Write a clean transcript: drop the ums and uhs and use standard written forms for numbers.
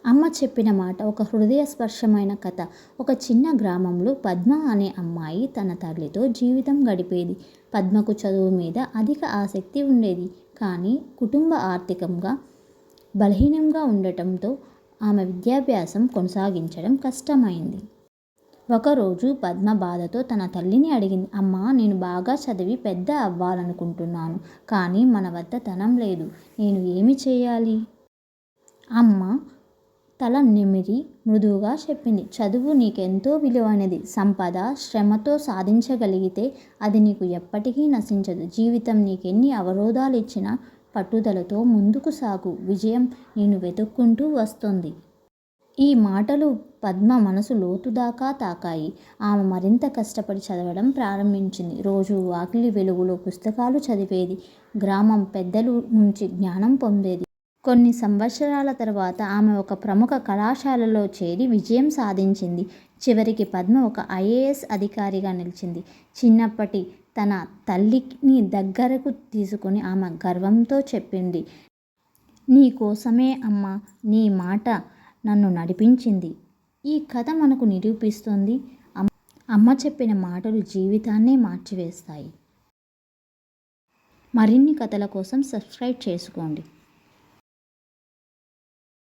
అమ్మ చెప్పిన మాట ఒక హృదయస్పర్శమైన కథ. ఒక చిన్న గ్రామంలో పద్మ అనే అమ్మాయి తన తల్లితో జీవితం గడిపేది. పద్మకు చదువు మీద అధిక ఆసక్తి ఉండేది. కానీ కుటుంబ ఆర్థికంగా బలహీనంగా ఉండటంతో ఆమె విద్యాభ్యాసం కొనసాగించడం కష్టమైంది. ఒకరోజు పద్మ బాధతో తన తల్లిని అడిగింది. అమ్మా, నేను బాగా చదివి పెద్ద అవ్వాలనుకుంటున్నాను. కానీ మన వద్ద ధనం లేదు. నేను ఏమి చేయాలి? అమ్మ తల నిమిరి మృదువుగా చెప్పింది. చదువు నీకెంతో విలువైనది. సంపద శ్రమతో సాధించగలిగితే అది నీకు ఎప్పటికీ నశించదు. జీవితం నీకెన్ని అవరోధాలు ఇచ్చినా పట్టుదలతో ముందుకు సాగు. విజయం నేను వెతుక్కుంటూ వస్తుంది. ఈ మాటలు పద్మ మనసు లోతుదాకా తాకాయి. ఆమె మరింత కష్టపడి చదవడం ప్రారంభించింది. రోజు వాకిలి వెలుగులో పుస్తకాలు చదివేది. గ్రామం పెద్దల నుంచి జ్ఞానం పొందేది. కొన్ని సంవత్సరాల తర్వాత ఆమె ఒక ప్రముఖ కళాశాలలో చేరి విజయం సాధించింది. చివరికి పద్మ ఒక ఐఏఎస్ అధికారిగా నిలిచింది. చిన్నప్పటి తన తల్లిని దగ్గరకు తీసుకుని ఆమె గర్వంతో చెప్పింది, నీ కోసమే అమ్మ, నీ మాట నన్ను నడిపించింది. ఈ కథ మనకు నిరూపిస్తుంది, అమ్మ చెప్పిన మాటలు జీవితాన్నే మార్చివేస్తాయి. మరిన్ని కథల కోసం సబ్స్క్రైబ్ చేసుకోండి.